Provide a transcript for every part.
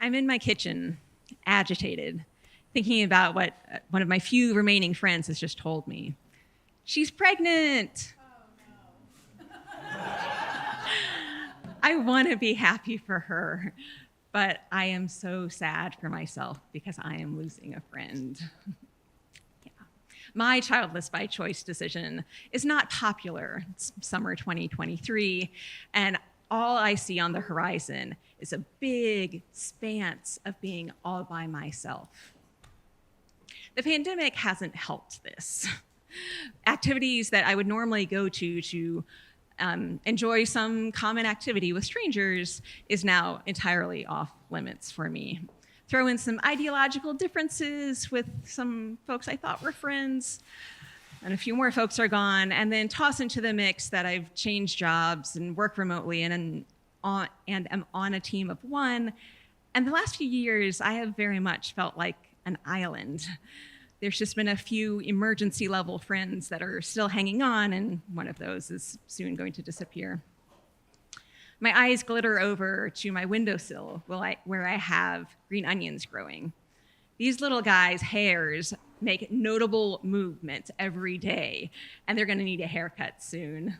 I'm in my kitchen, agitated, thinking about what one of my few remaining friends has just told me. She's pregnant. I want to be happy for her, but I am so sad for myself because I am losing a friend. Yeah. My childless by choice decision is not popular. It's summer 2023, and all I see on the horizon is a big expanse of being all by myself. The pandemic hasn't helped this. Activities that I would normally go to enjoy some common activity with strangers is now entirely off limits for me. Throw in some ideological differences with some folks I thought were friends, and a few more folks are gone, and then toss into the mix that I've changed jobs and work remotely and am on a team of one. And the last few years, I have very much felt like an island. There's just been a few emergency level friends that are still hanging on, and one of those is soon going to disappear. My eyes glitter over to my windowsill where I have green onions growing. These little guys' hairs make notable movement every day, and they're going to need a haircut soon.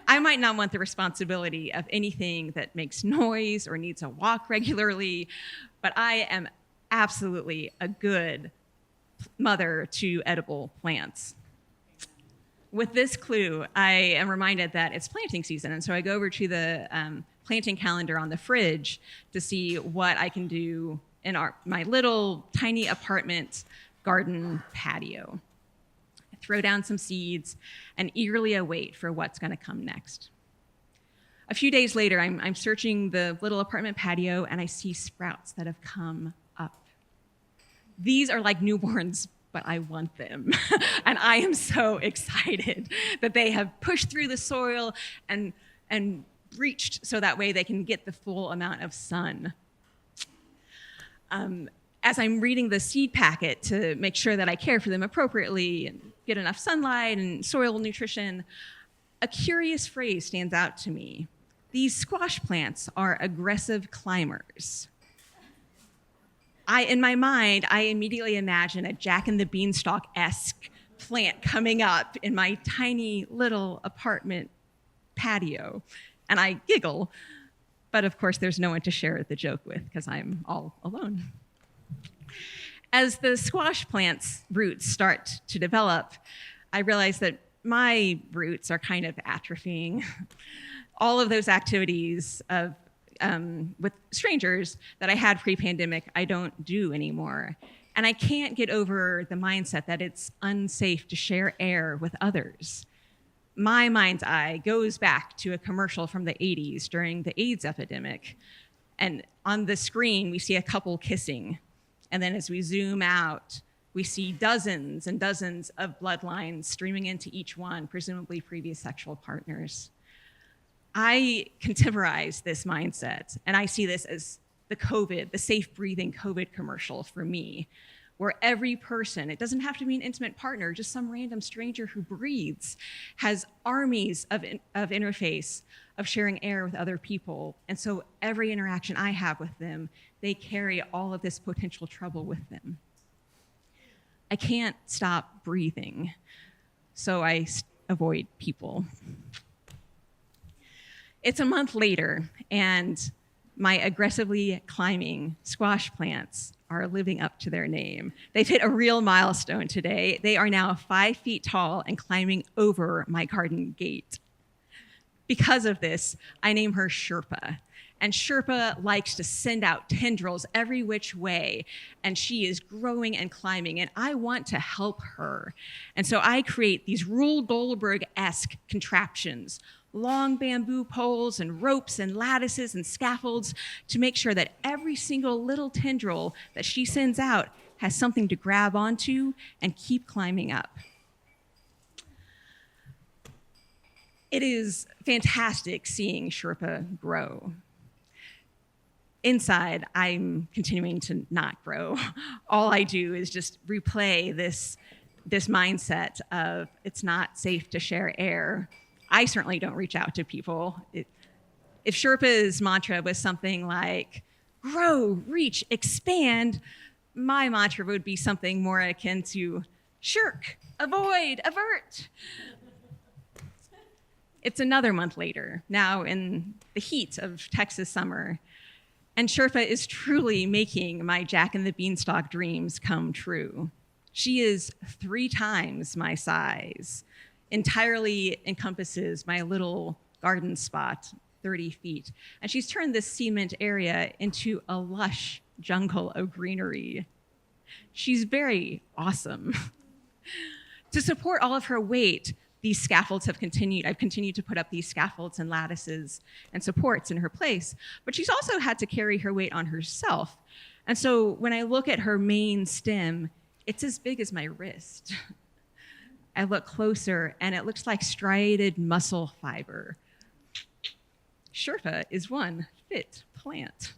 I might not want the responsibility of anything that makes noise or needs a walk regularly, but I am absolutely a good mother to edible plants. With this clue, I am reminded that it's planting season, and so I go over to the planting calendar on the fridge to see what I can do in my little tiny apartment garden patio. I throw down some seeds and eagerly await for what's going to come next. A few days later, I'm searching the little apartment patio, and I see sprouts that have come up. These are like newborns, but I want them. And I am so excited that they have pushed through the soil and breached so that way they can get the full amount of sun. As I'm reading the seed packet to make sure that I care for them appropriately and get enough sunlight and soil nutrition, a curious phrase stands out to me. These squash plants are aggressive climbers. In my mind, I immediately imagine a Jack and the Beanstalk-esque plant coming up in my tiny little apartment patio, and I giggle, but of course there's no one to share the joke with because I'm all alone. As the squash plant's roots start to develop, I realize that my roots are kind of atrophying. All of those activities with strangers that I had pre-pandemic, I don't do anymore. And I can't get over the mindset that it's unsafe to share air with others. My mind's eye goes back to a commercial from the 80s during the AIDS epidemic. And on the screen, we see a couple kissing. And then as we zoom out, we see dozens and dozens of bloodlines streaming into each one, presumably previous sexual partners. I contemporize this mindset, and I see this as the safe breathing COVID commercial for me, where every person, it doesn't have to be an intimate partner, just some random stranger who breathes, has armies of interface of sharing air with other people. And so every interaction I have with them, they carry all of this potential trouble with them. I can't stop breathing, so I avoid people. It's a month later, and my aggressively climbing squash plants are living up to their name. They've hit a real milestone today. They are now 5 feet tall and climbing over my garden gate. Because of this, I name her Sherpa. And Sherpa likes to send out tendrils every which way, and she is growing and climbing, and I want to help her. And so I create these Rule Goldberg-esque contraptions, long bamboo poles and ropes and lattices and scaffolds to make sure that every single little tendril that she sends out has something to grab onto and keep climbing up. It is fantastic seeing Sherpa grow. Inside, I'm continuing to not grow. All I do is just replay this mindset of it's not safe to share air. I certainly don't reach out to people. If Sherpa's mantra was something like, grow, reach, expand, my mantra would be something more akin to shirk, avoid, avert. It's another month later, now in the heat of Texas summer, and Sherpa is truly making my Jack and the Beanstalk dreams come true. She is 3 times my size, entirely encompasses my little garden spot, 30 feet. And she's turned this cement area into a lush jungle of greenery. She's very awesome. To support all of her weight, these scaffolds have continued. I've continued to put up these scaffolds and lattices and supports in her place, but she's also had to carry her weight on herself. And so when I look at her main stem, it's as big as my wrist. I look closer and it looks like striated muscle fiber. Sherpa is one fit plant.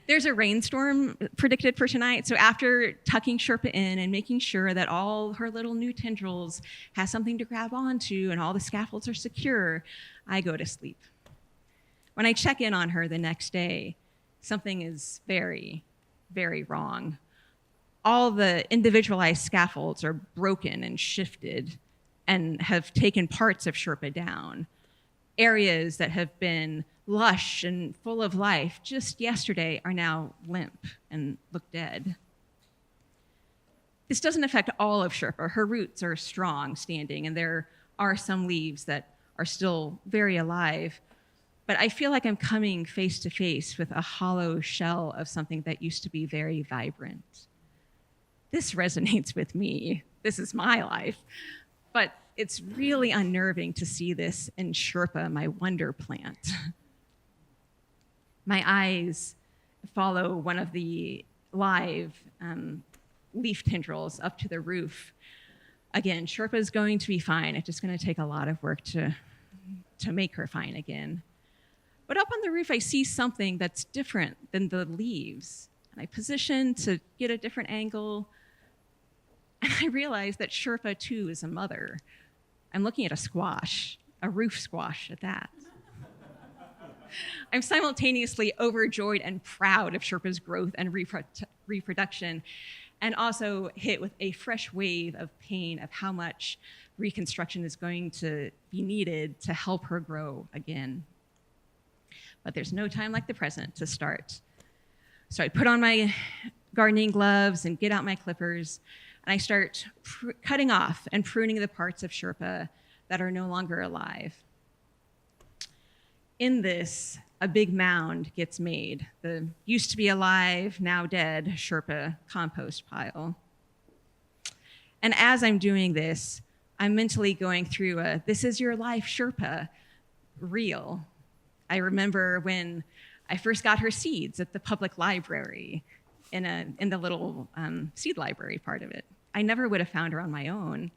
There's a rainstorm predicted for tonight, so after tucking Sherpa in and making sure that all her little new tendrils has something to grab onto and all the scaffolds are secure, I go to sleep. When I check in on her the next day, something is very, very wrong. All the individualized scaffolds are broken and shifted and have taken parts of Sherpa down. Areas that have been lush and full of life just yesterday are now limp and look dead. This doesn't affect all of Sherpa. Her roots are strong standing, and there are some leaves that are still very alive. But I feel like I'm coming face to face with a hollow shell of something that used to be very vibrant. This resonates with me. This is my life. But it's really unnerving to see this in Sherpa, my wonder plant. My eyes follow one of the live leaf tendrils up to the roof. Again, Sherpa is going to be fine. It's just going to take a lot of work to make her fine again. But up on the roof, I see something that's different than the leaves. And I position to get a different angle. And I realize that Sherpa, too, is a mother. I'm looking at a squash, a roof squash at that. I'm simultaneously overjoyed and proud of Sherpa's growth and reproduction, and also hit with a fresh wave of pain of how much reconstruction is going to be needed to help her grow again. But there's no time like the present to start. So I put on my gardening gloves and get out my clippers, and I start cutting off and pruning the parts of Sherpa that are no longer alive. In this, a big mound gets made, the used to be alive, now dead Sherpa compost pile. And as I'm doing this, I'm mentally going through a "this is your life, Sherpa" reel. I remember when I first got her seeds at the public library in the little seed library part of it. I never would have found her on my own.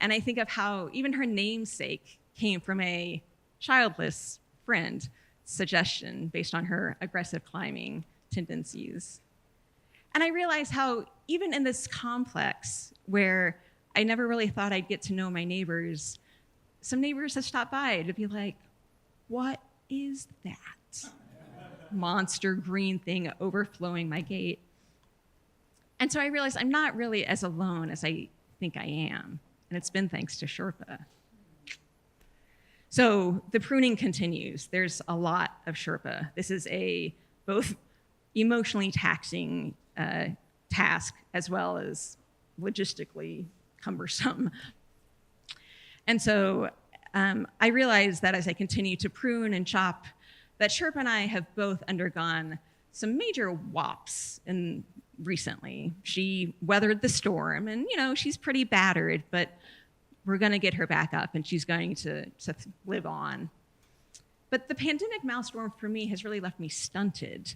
And I think of how even her namesake came from a childless friend suggestion based on her aggressive climbing tendencies. And I realize how even in this complex where I never really thought I'd get to know my neighbors, some neighbors have stopped by to be like, "What is that monster green thing overflowing my gate?" And so I realized I'm not really as alone as I think I am. And it's been thanks to Sherpa. So the pruning continues. There's a lot of Sherpa. This is a both emotionally taxing task as well as logistically cumbersome. And so I realized that as I continue to prune and chop, that Sherpa and I have both undergone some major wops recently. She weathered the storm, and she's pretty battered, but we're going to get her back up, and she's going to live on. But the pandemic maelstrom for me has really left me stunted,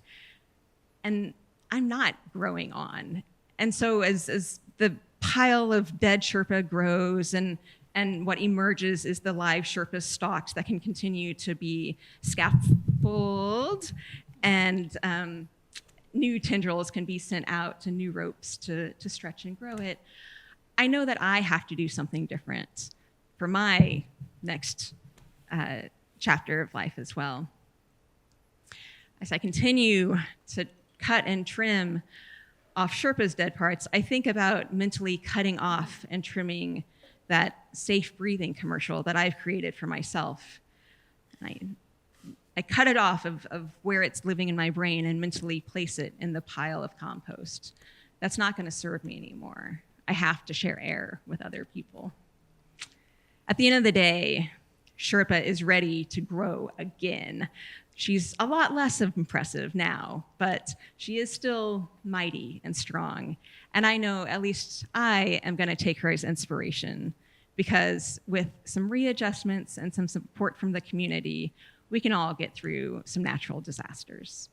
and I'm not growing on. And so as the pile of dead Sherpa grows and what emerges is the live Sherpa stalks that can continue to be scaffolded, and new tendrils can be sent out to new ropes to stretch and grow it. I know that I have to do something different for my next chapter of life as well. As I continue to cut and trim off Sherpa's dead parts, I think about mentally cutting off and trimming that safe breathing commercial that I've created for myself. I cut it off of where it's living in my brain and mentally place it in the pile of compost. That's not going to serve me anymore. I have to share air with other people. At the end of the day, Sherpa is ready to grow again. She's a lot less impressive now, but she is still mighty and strong. And I know at least I am going to take her as inspiration, because with some readjustments and some support from the community, we can all get through some natural disasters.